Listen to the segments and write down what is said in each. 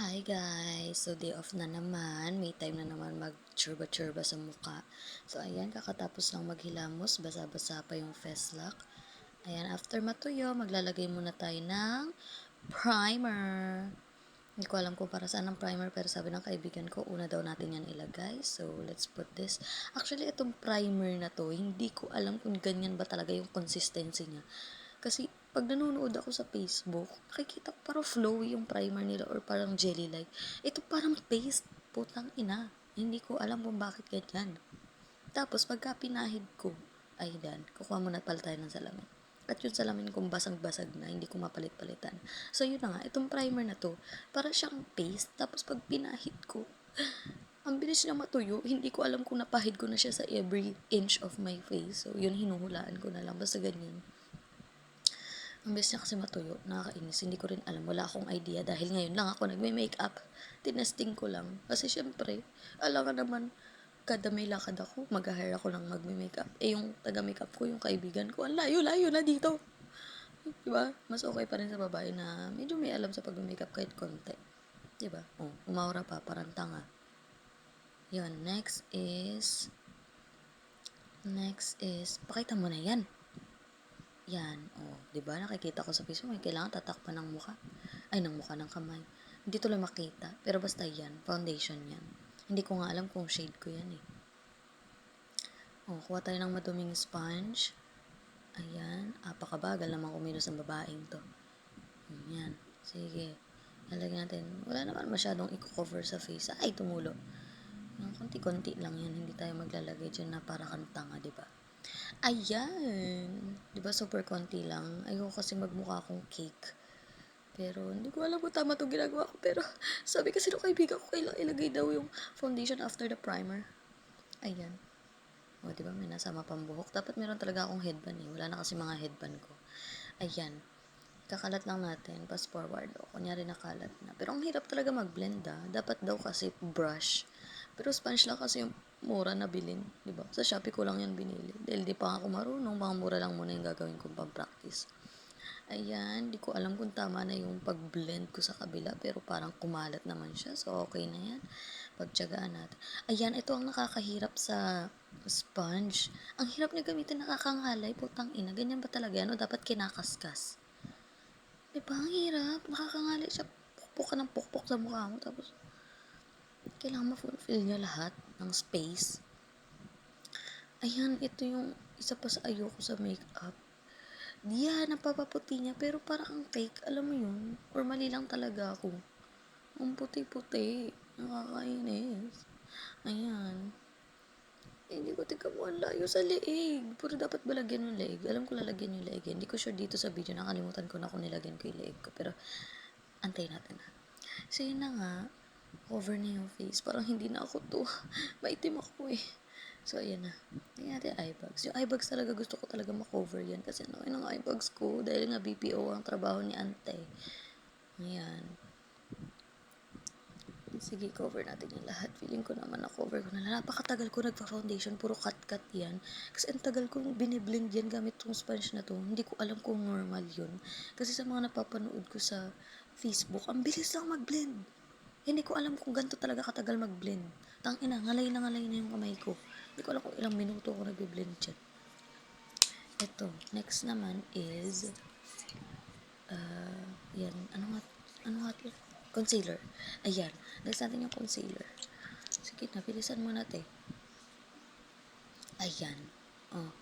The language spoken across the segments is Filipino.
Hi guys! So day off na naman, may time na naman mag-churba-churba sa muka. So ayan, kakatapos lang maghilamos, basa-basa pa yung Feslock. Ayan, after matuyo, maglalagay muna tayo ng primer. Hindi ko alam kung para saan ang primer, pero sabi ng kaibigan ko, una daw natin yan ilagay. So let's put this. Actually, itong primer na to, hindi ko alam kung ganyan ba talaga yung consistency niya. Kasi pag nanonood ako sa Facebook, nakikita ko parang flowy yung primer nila or parang jelly-like. Ito parang paste. Putang ina. Hindi ko alam kung bakit ganyan. Tapos pagka pinahid ko, ay dan, kukuha muna pala tayo ng salamin. At yung salamin kong basag-basag na, hindi ko mapalit-palitan. So yun na nga, itong primer na to, para siyang paste. Tapos pag pinahid ko, ang bilis niya matuyo. Hindi ko alam kung napahid ko na siya sa every inch of my face. So yun, hinuhulaan ko na lang. Basta ganyan. Ang bilis niya kasi matuyo, nakakainis, hindi ko rin alam, wala akong idea dahil ngayon lang ako nagme-makeup, tinesting ko lang. Kasi syempre, alam ka naman, kada may lakad ako, mag-hire ako ng magme-makeup. Eh yung taga-makeup ko, yung kaibigan ko, ang layo-layo na dito. Diba? Mas okay pa rin sa babae na medyo may alam sa pag-makeup kahit konti. Diba? Oh, umaura pa, parang tanga. Yun, pakita mo na yan. Yan, oh, 'di ba? Nakikita ko sa Facebook, may kailangan tatakpan ng mukha. Ay, ng mukha ng kamay. Hindi tuloy makita, pero basta yan, foundation yan. Hindi ko nga alam kung shade ko yan eh. Oh, kuha tayo ng maduming sponge. Ayan, apakabagal naman kumilos ang babaeng to. Yan, sige. Lalagyan natin. Wala naman masyadong i-cover sa face. Ay, tumulo. Yung konti-konti lang yan, hindi tayo maglalagay dyan na para kang tanga, di ba? Ayan! Di ba super konti lang? Ayoko kasi magmukha akong cake. Pero hindi ko alam kung tama itong ginagawa ko. Pero sabi kasi ng kaibigan ko, kailangan ilagay daw yung foundation after the primer. Ayan. O, di ba may nasama pang buhok? Dapat meron talaga akong headband eh. Wala na kasi mga headband ko. Ayan. Kakalat lang natin. Pass forward. O, kunyari nakalat na. Pero ang hirap talaga mag-blend ah. Dapat daw kasi brush. Pero sponge lang kasi yung mura na bilhin. Diba? Sa Shopee ko lang yan binili. Dahil di pa ako marunong. Mga mura lang muna yung gagawin kong pang-practice. Ayan. Di ko alam kung tama na yung pag-blend ko sa kabila. Pero parang kumalat naman siya. So, okay na yan. Pagtsagaan natin. Ayan. Ito ang nakakahirap sa sponge. Ang hirap niya gamitin, nakakangalay. Putang ina. Ganyan ba talaga yan? O dapat kinakaskas? Diba? Ang hirap. Nakakangalay siya. Pukpok ka ng pukpok sa mukha mo. Tapos, kailangan ma-fulfill niya lahat ng space. Ayan, ito yung isa pa sa ayoko sa makeup. Diyan, napapaputi niya. Pero parang ang fake, alam mo yun? Or mali lang talaga ako. Ang puti-puti. Nakakainis. Ayan. Hindi ko tika mo ang layo sa leeg. Pero dapat ba lagyan yung leeg? Alam ko lalagyan yung leeg. Hindi ko sure dito sa video. Nakalimutan ko na kung nilagyan ko yung leeg ko. Pero, antayin natin na. So, yun na nga. Cover na yung face. Parang hindi na ako to. Maitim ako eh. So, ayan na. Tingnan natin eye bags. Yung eye bags talaga gusto ko talaga makover yan. Kasi ano ng eye bags ko. Dahil nga BPO ang trabaho ni ante. Ayan. Sige, cover natin yung lahat. Feeling ko naman na-cover ko na lang. Napakatagal ko nagpa-foundation. Puro cut-cut yan. Kasi ang tagal kong biniblend yan gamit tong sponge na to. Hindi ko alam kung normal yun. Kasi sa mga napapanood ko sa Facebook, ang bilis lang mag-blend. Hindi ko alam kung ganito talaga katagal mag-blend. Tangina, ngalay na yung kamay ko. Hindi ko alam kung ilang minuto ako nag-blend dyan. Ito, next naman is, yan, ano nga to? Concealer. Ayan, next natin yung concealer. Sige na, bilisan mo natin. Ayan, oh.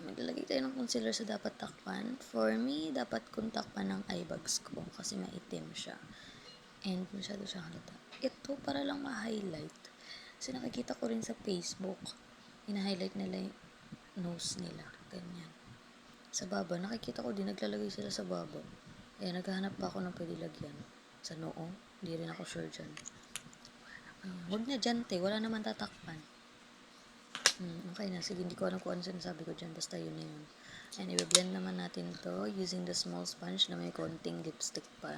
Maglalagay tayo ng concealer sa dapat takpan. For me, dapat kong takpan ng eye bags ko kasi maitim siya. And masyado siya halata. Ito para lang ma-highlight. Kasi nakikita ko rin sa Facebook, ina-highlight nila yung nose nila. Ganyan. Sa baba, nakikita ko din naglalagay sila sa baba. Kaya naghahanap pa ako ng pwede lagyan. Sa noo, hindi rin ako sure dyan. Huwag na dyan, te. Wala naman tatakpan. Okay na. Sige, hindi ko alam kung ano sinasabi ko dyan. Basta yun na yun. And i-blend naman natin to using the small sponge na may konting lipstick pa.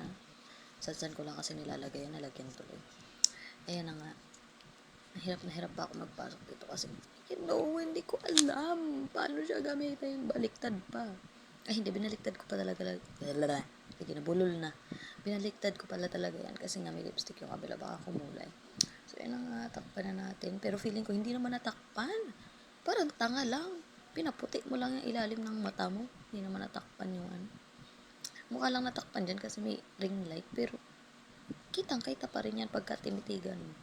Saan ko lang kasi nilalagay. Nalagyan tuloy. Ayan na nga. Nahirap pa ako magpasok dito kasi hindi ko alam paano siya gamitin. Baliktad pa. Ay, hindi. Binaliktad ko pa talaga. sige na, bulol na. Binaliktad ko pala talaga yan kasi nga may lipstick yung kabila, baka kumulay. So, yun na nga, takpan na natin. Pero feeling ko, hindi naman natakpan. Parang tanga lang. Pinaputi mo lang yung ilalim ng mata mo. Hindi naman natakpan yung ano. Mukha lang natakpan dyan kasi may ring light. Pero, kitang-kita pa rin yan pagka tinitigan mo.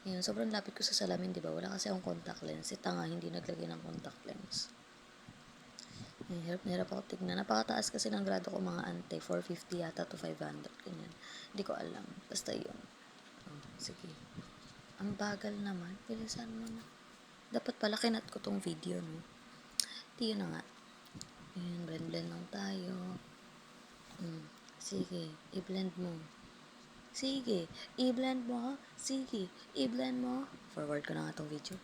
Ayun, sobrang lapit ko sa salamin, di ba? Wala kasi akong contact lens. Si tanga, hindi naglagay ng contact lens. Ay, hirap na hirap ako tignan. Napakataas kasi ng grado ko mga ante. 450 yata to 500. Ganyan. Hindi ko alam. Basta yun. Oh, sige. Ang bagal naman. Bilisan mo na. Dapat pala kinat ko tong video, no? Di yun na nga. Ayun, blend lang tayo. Sige, i-blend mo. Sige, i-blend mo. Sige, i-blend mo. Forward ko na nga tong video.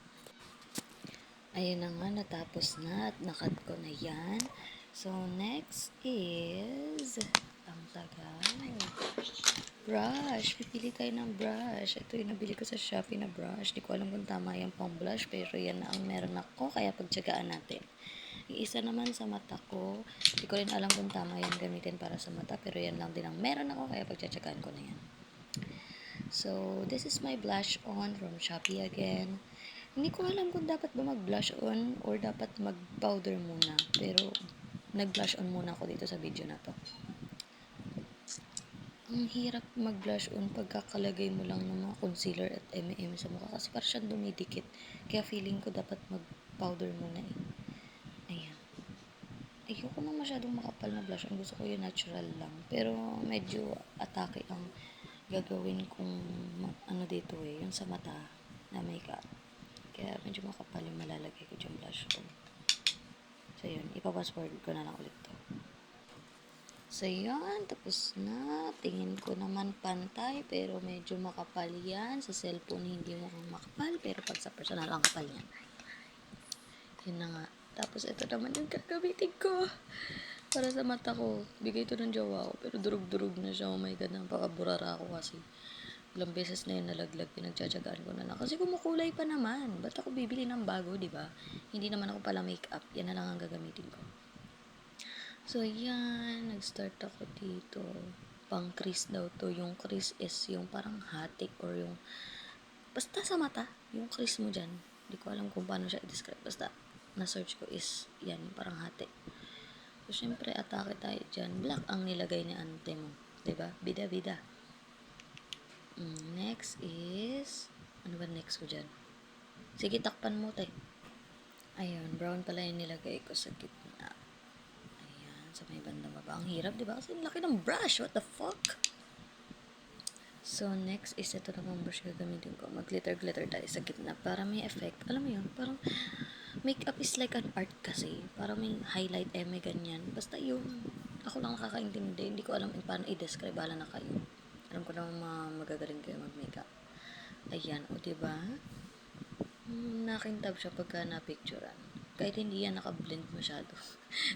Ayun na nga, natapos na at nakat ko na yan. So, next is, ang tagal, brush. Pipili tayo ng brush. Ito yung nabili ko sa Shopee na brush. Di ko alam kung tama yung pang blush, pero yan na ang meron ako, kaya pagtsagaan natin. Isa naman sa mata ko. Di ko rin alam kung tama yan gamitin para sa mata, pero yan lang din ang meron ako, kaya pagtsatsagaan ko na yan. So, this is my blush on from Shopee again. Hindi ko alam kung dapat ba mag-blush on or dapat mag-powder muna. Pero, nag-blush on muna ako dito sa video na to. Ang hirap mag-blush on pagkakalagay mo lang ng mga concealer at M&M sa mukha kasi parang siyang dumidikit. Kaya feeling ko dapat mag-powder muna eh. Ayan. Ayoko nang masyadong makapal na blush on. Gusto ko yung natural lang. Pero medyo atake ang gagawin kong ano dito eh. Yung sa mata na makeup. Kaya medyo makapal yung malalagay ko dyan blush on. So yun, ipapasword ko na lang ulit to. So yun, tapos na. Tingin ko naman pantay, pero medyo makapal yan. Sa cellphone hindi mo kang makapal, pero pag sa personal ang kapal yan. Yun na nga. Tapos ito naman yung gagamitin ko. Para sa mata ko, bigay ito ng jowa ko, pero durug-durug na siya. Oh my God, napakaburara ako kasi. Ilang beses na yun nalaglag, pinagtsatsagaan ko na lang. Kasi kumukulay pa naman. Ba't ako bibili ng bago, di ba? Hindi naman ako pala makeup. Yan na lang ang gagamitin ko. So, yan. Nag-start ako dito. Pang crease daw to. Yung crease is yung parang hatik or yung... Basta sa mata. Yung crease mo dyan. Hindi ko alam kung paano siya i-describe. Basta, na-search ko is yan. Yung parang hatik. So, syempre, atake tayo dyan. Black ang nilagay ni ante mo. Diba? Bida-bida. Next is, ano ba next ko dyan? Sige, takpan mo, te. Ayun, brown pala yung nilagay ko sa gitna. Ayan, sa may bandang baba. Ang hirap, diba? Kasi laki ng brush. What the fuck? So, next is ito namang brush gagamitin ko. Mag-glitter-glitter tayo sa gitna para may effect. Alam mo yun, parang makeup is like an art kasi. Parang may highlight, may ganyan. Basta yun, ako lang nakakaintindi. Hindi ko alam paano i-describe. Bahala na kayo. Alam ko naman magagaling kayo mag-makeup. Ayan, o diba? Nakintab siya pagka na-picturean. Kahit hindi yan naka-blend masyado.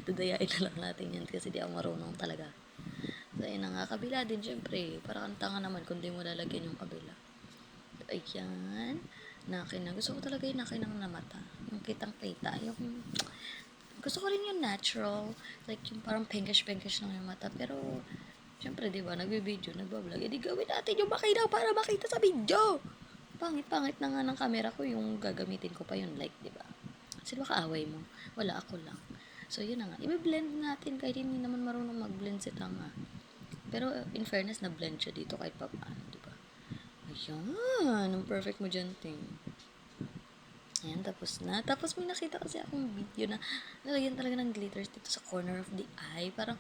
Dadayain na lang natin yan kasi di ako marunong talaga. So, ayun na nga. Kabila din, syempre. Parang ang tanga naman kung di mo lalagyan yung kabila. So, ayan. Nakinang. Gusto ko talaga yung nakinang na mata. Yung kitang-kita. Yung... Gusto ko rin yung natural. Like, yung parang pinkish-pinkish lang yung mata. Pero... Siyempre, di ba, nagbe-video, nagbablog. E di gawin natin yung makina para makita sa video. Pangit-pangit na nga ng camera ko yung gagamitin ko pa yung light, di ba? Sino ba kaaway mo? Wala, ako lang. So, yun na nga. I-blend natin kahit hindi naman marunong mag-blend si tanga. Pero, in fairness, na-blend siya dito kahit pa paano, di ba? Ayan, ang perfect mo dyan, ting. Ayan, tapos na. Tapos may nakita kasi akong video na nalagyan talaga ng glitters dito sa corner of the eye. Parang,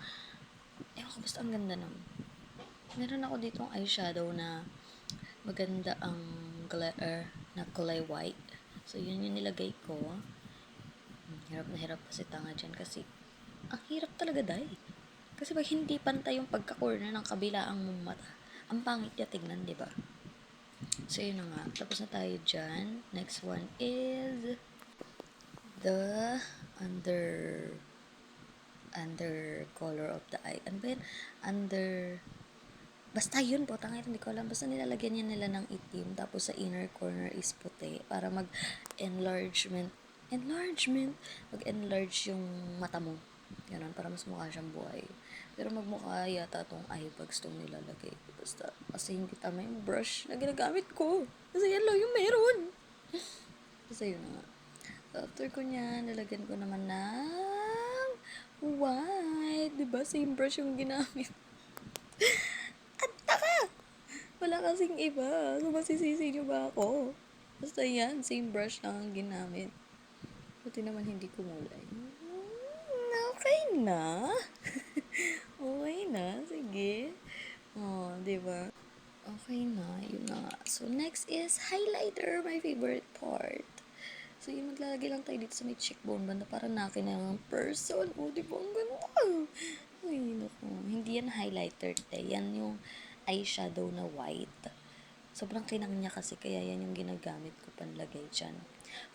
ewan ko, basta ang ganda nun. Meron ako ditong eyeshadow na maganda ang glitter na kulay white. So, yun yung nilagay ko. Hirap na hirap kasi tanga dyan kasi ang hirap talaga dahil. Kasi pag hindi pantay yung pagka-corner ng kabilaang mong mata, ang pangit niya tignan, di ba? So, yun na nga. Tapos na tayo dyan. Next one is the under color of the eye. Ano ba yun? Basta yun po, tangay, hindi ko alam. Basta nilalagyan niya nila ng itim. Tapos sa inner corner is puti. Para mag-enlarge yung mata mo. Ganon, para mas mukha siyang buhay. Pero magmukha yata tong eye bags tong nilalagay ko. Basta, kasi hindi tama yung brush na ginagamit ko. Kasi yan lang yung meron. Kasi yun na nga. So, after ko niyan, nalagyan ko naman ng white. Diba? Same brush yung ginamit. Wala kasing iba. So, masisisi niyo ba ako? Basta yan, same brush lang ang ginamit. Buti naman hindi kumulay. Okay na. Okay na. Sige. Oh, di ba? Okay na. Yun na nga. So, next is highlighter. My favorite part. So, yun, maglalagay lang tayo dito sa may cheekbone banda para nakin ng person. Oh, di ba? Ang ganda. Ay, naku. Hindi yan highlighter, te. Yan yung eyeshadow na white. Sobrang kinang niya kasi kaya yan yung ginagamit ko panlagay dyan.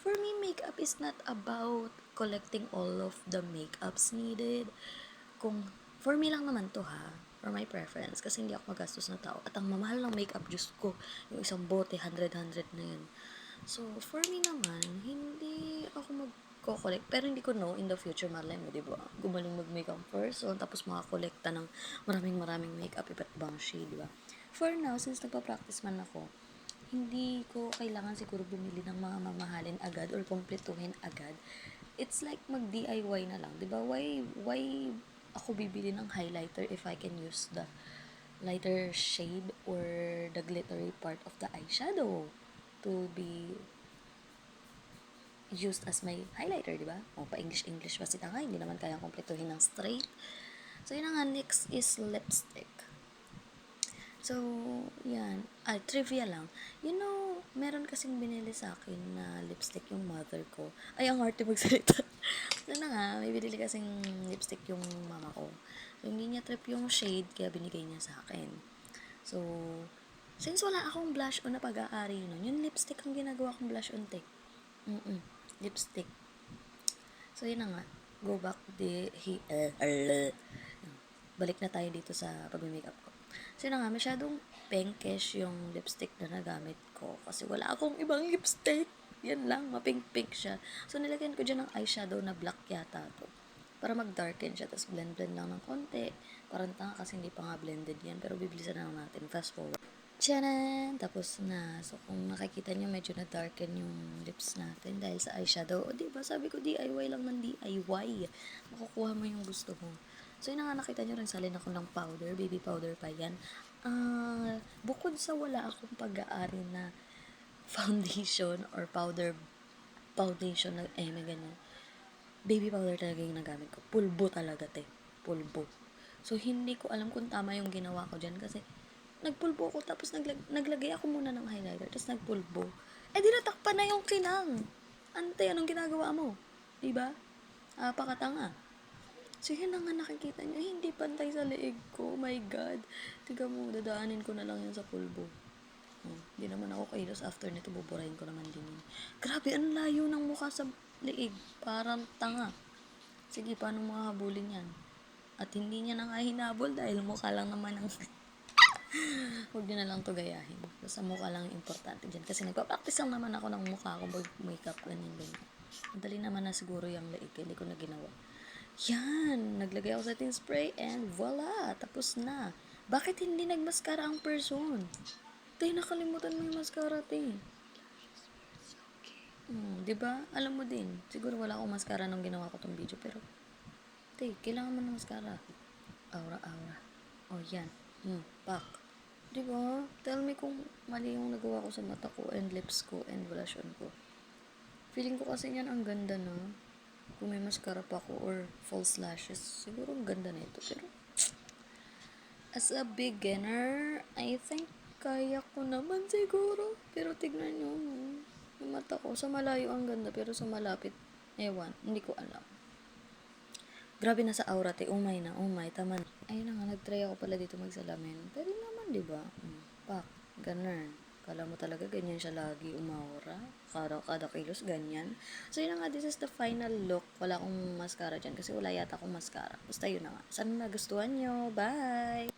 For me, makeup is not about collecting all of the makeups needed. Kung, for me lang naman to ha, for my preference, kasi hindi ako magastos na tao. At ang mamahal ng makeup juice ko, yung isang bote, 100 na yun. So, for me naman, hindi ako mag-collect. Pero hindi ko know, in the future, malay mo, diba? Gumaling mag-makeup person, tapos makakolekta ng maraming makeup, iba't ibang shade, diba? For now, since nagpa-practice man ako, hindi ko kailangan siguro bumili ng mga mamahalin agad or kumpletuhin agad. It's like mag-DIY na lang, 'di ba? Why ako bibili ng highlighter if I can use the lighter shade or the glittery part of the eyeshadow to be used as my highlighter, di ba? O, pa-English pa sila nga, hindi naman kayang kumpletuhin ng straight. So, yun na nga, next is lipstick. So, yan. Trivia lang. You know, meron kasing binili sa akin na lipstick yung mother ko. Ay, ang arte magsalita. So, na nga, may binili kasing lipstick yung mama ko. So, hindi niya trip yung shade, kaya binigay niya sa akin. So, since wala akong blush on na pag-aari nun, yung lipstick ang ginagawa kong blush on, te. Lipstick. So, yun na nga. Go back balik na tayo dito sa pag-makeup ko. So, yun na nga, masyadong pinkish yung lipstick na nagamit ko. Kasi wala akong ibang lipstick. Yan lang, mapink-pink siya. So, nilagyan ko dyan ng eyeshadow na black yata to. Para mag-darken siya, tapos blend-blend lang ng konti. Parang tanga kasi hindi pa nga blended yan. Pero bibilisan na lang natin. Fast forward. Tiyanan! Tapos na. So, kung nakikita nyo, medyo na-darken yung lips natin dahil sa eyeshadow. O, diba? Sabi ko, DIY lang ng DIY. Makukuha mo yung gusto mo. So, yun na nga, nakita nyo rin, salin ako ng powder. Baby powder pa yan. Bukod sa wala akong pag-aari na foundation or foundation na, may ganun. Baby powder talaga yung nagamit ko. Pulbo talaga, te. Pulbo. So, hindi ko alam kung tama yung ginawa ko dyan kasi nagpulbo ko tapos naglagay ako muna ng highlighter tapos nagpulbo. Eh, di natakpan na yung kinang. Ante, anong ginagawa mo? Diba? Pakatanga. So, yun na nga nakikita nyo. Hindi pantay sa leeg ko. Oh my God. Tiga mo, dadaanin ko na lang yan sa pulbo. Hindi naman ako kailos after nito. Buburahin ko naman din yun. Grabe, ang layo ng mukha sa leeg. Parang tanga. Sige, paano makahabulin yan? At hindi niya na nga hinabol dahil mukha lang naman ang huwag nyo na lang to gayahin. Basta mukha lang yung importante dyan. Kasi nagpa-practice lang naman ako ng mukha ko mag-makeup, ganyan. Madali naman na siguro yung leeg. Hindi ko na ginawa. Yan! Naglagay ako sa setting spray and voila! Tapos na. Bakit hindi nagmaskara ang person? Tay, nakalimutan mo yung mascara, tay. Diba? Alam mo din. Siguro wala akong mascara nung ginawa ko tong video. Pero, tay, kailangan mo ng mascara. Aura. Oh, yan. Pak. Diba? Tell me kung mali yung nagawa ko sa mata ko and lips ko and blushon ko. Feeling ko kasi yan ang ganda na. Kung may mascara pa ko or false lashes, siguro ang ganda na ito. Pero, as a beginner, I think kaya ko naman siguro. Pero tignan nyo, yung mata ko, sa malayo ang ganda, pero sa malapit, ewan, hindi ko alam. Grabe na sa aura, te. Umay, tama na. Ayun na nga, nag-try ako pala dito magsalamin. Pero naman, diba? Pak, ganun. Kala mo talaga ganyan siya lagi umaura. Kada kilos, ganyan. So, yun na nga, this is the final look. Wala akong mascara dyan kasi wala yata akong mascara. Basta yun na nga. Sana nagustuhan nyo. Bye!